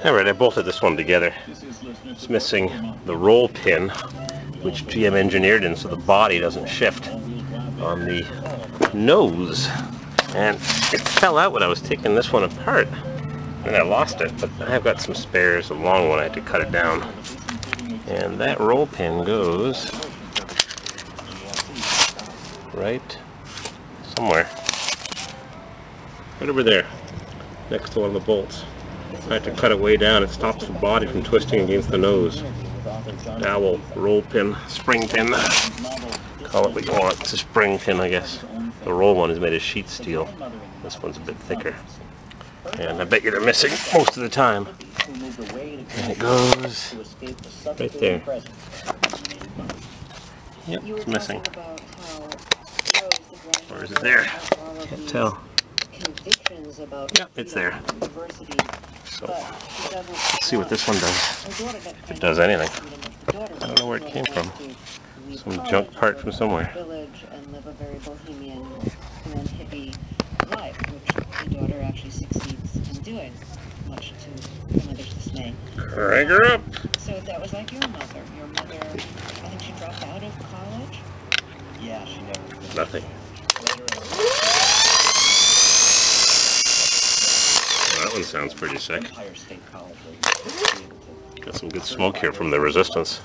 Alright, I bolted this one together. It's missing the roll pin, which GM engineered in so the body doesn't shift on the nose. And it fell out when I was taking this one apart. And I lost it, but I've got some spares, a long one, I had to cut it down. And that roll pin goes right somewhere. Right over there, next to one of the bolts. I had to cut it way down. It stops the body from twisting against the nose. Dowel, roll pin, spring pin. Call it what you want. It's a spring pin, I guess. The roll one is made of sheet steel. This one's a bit thicker. And I bet you they're missing most of the time. And it goes right there. Yep, it's missing. Or is it there? Can't tell. Yep, it's there. So, let's see what this one does. If it does anything. I don't know where it came from. Some junk part from somewhere. And live a very bohemian and hippie life, which the daughter actually succeeds in doing, much to her mother's dismay. Crank her up! So that was like your mother. Your mother, I think she dropped out of college? Yeah, she never did. Nothing. That one sounds pretty sick. Got some good smoke here from the resistance.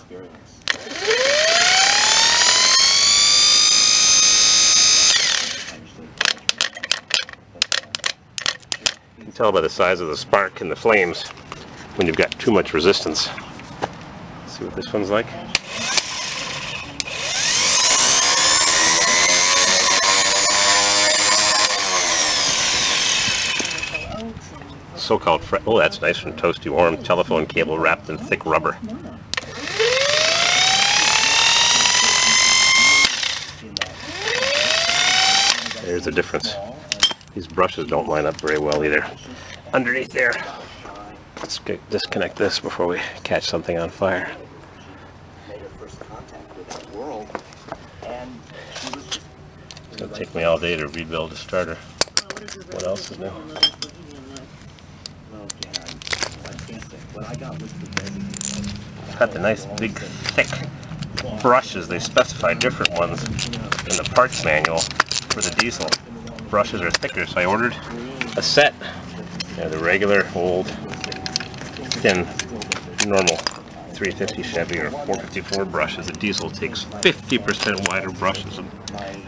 You can tell by the size of the spark and the flames when you've got too much resistance. Let's see what this one's like. So-called oh, that's nice and toasty warm telephone cable wrapped in thick rubber. There's the difference. These brushes don't line up very well either. Underneath there. Let's disconnect this before we catch something on fire. It's going to take me all day to rebuild a starter. What else is new? Got the nice big thick brushes. They specify different ones in the parts manual for the diesel. Brushes are thicker, so I ordered a set. The regular old thin normal 350 Chevy or 454 brushes. The diesel takes 50% wider brushes. And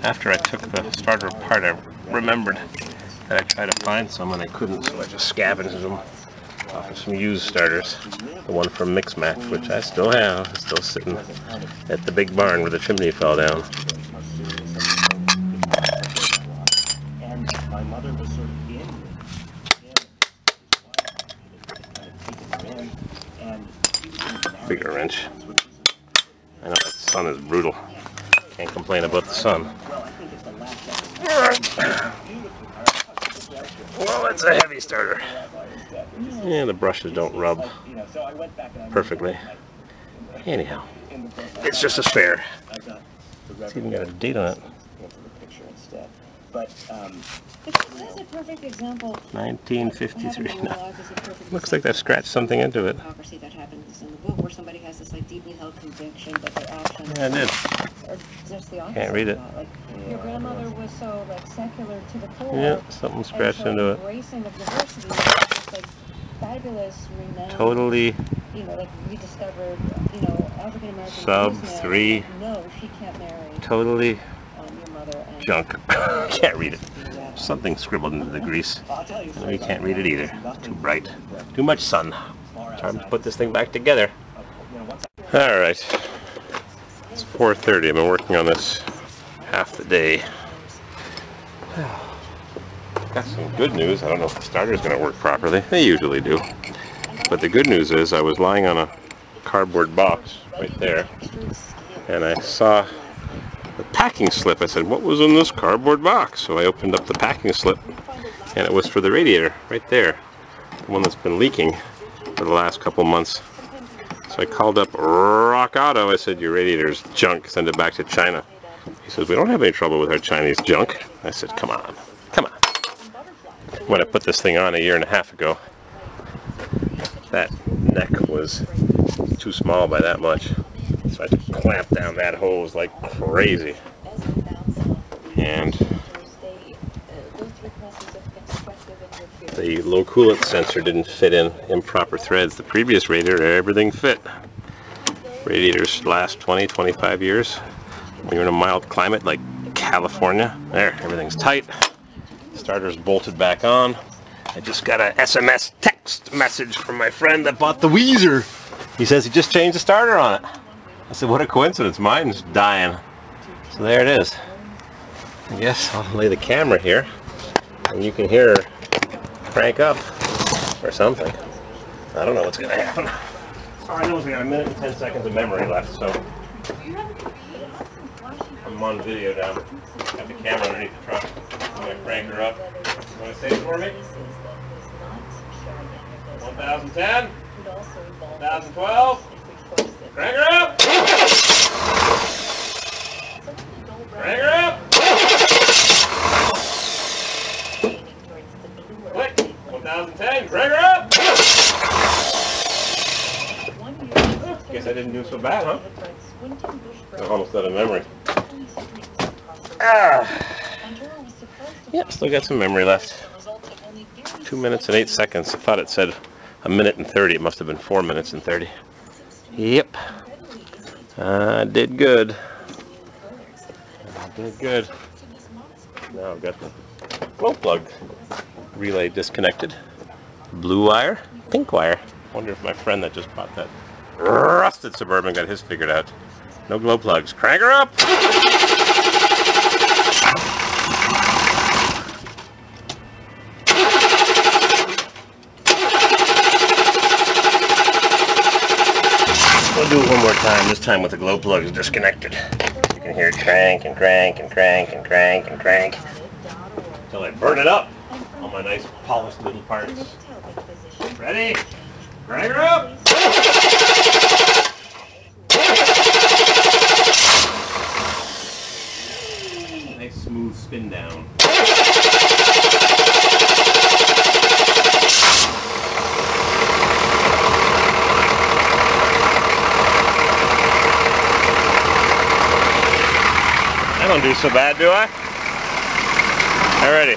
after I took the starter apart, I remembered that I tried to find some and I couldn't, so I just scavenged them off of some used starters. The one from Mixmax, which I still have, is still sitting at the big barn where the chimney fell down. Bigger wrench. I know that sun is brutal. Can't complain about the sun. Well, it's a heavy starter. Yeah, the brushes don't rub perfectly. Anyhow, it's just a spare. It's even got a date on it. This is a perfect example. 1953. No. Looks like they've scratched something into it. That happens in the book where somebody has this like deeply held conviction, but their actions Yeah, I did. are just the opposite. Can't read it. Like, your grandmother was so like secular to the core. Yeah, something scratched into it. Embracing of diversity was just like fabulous, renowned. Totally. You know, like rediscovered. You know, African American. Sub 3. Like, no, she can't marry. Totally. Your mother and junk. Can't read it. Something scribbled into the grease. And we can't read it either. Too bright. Too much sun. Time to put this thing back together. Alright. It's 4:30. I've been working on this half the day. Got some good news. I don't know if the starter's going to work properly. They usually do. But the good news is I was lying on a cardboard box right there. And I saw the packing slip. I said, what was in this cardboard box? So I opened up the packing slip and it was for the radiator right there, the one that's been leaking for the last couple months. So I called up Rock Auto. I said, your radiator's junk, send it back to China. He says, we don't have any trouble with our Chinese junk. I said, come on, come on. When I put this thing on a year and a half ago, that neck was too small by that much. So I had to clamp down that hose like crazy. And the low coolant sensor didn't fit in improper threads. The previous radiator, everything fit. Radiators last 20-25 years. When you're in a mild climate like California, there, everything's tight. Starter's bolted back on. I just got a SMS text message from my friend that bought the Weezer. He says he just changed the starter on it. I said, what a coincidence, mine's dying. So there it is. I guess I'll lay the camera here and you can hear her crank up or something. I don't know what's gonna happen. All I know is we got 1 minute and 10 seconds of memory left, so I'm on video now. Got the camera underneath the truck. I'm gonna crank her up. You wanna say it for me? 1010, 1012. Crank her up! Crank her up! Click! 1010, crank her up! Guess I didn't do so bad, huh? I'm almost out of memory. Yep, still got some memory left. 2 minutes and 8 seconds. I thought it said 1 minute and 30. It must have been 4 minutes and 30. Yep. I did good. I did good. Now I've got the glow plug relay disconnected. Blue wire, pink wire. Wonder if my friend that just bought that rusted Suburban got his figured out. No glow plugs. Crank her up! We'll do it one more time, this time with the glow plugs disconnected. You can hear it crank and crank and crank and crank and crank until I burn it up on my nice polished little parts. Ready? Crank her up! Nice smooth spin down. I don't do so bad, do I? Alrighty.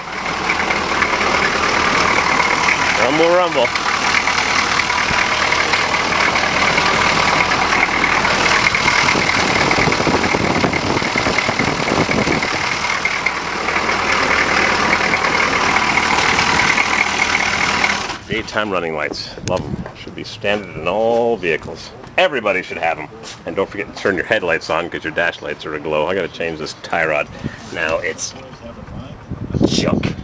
Rumble, rumble. Daytime running lights. Love them. Should be standard in all vehicles. Everybody should have them. And don't forget to turn your headlights on because your dash lights are aglow. I gotta change this tie rod. Now it's junk.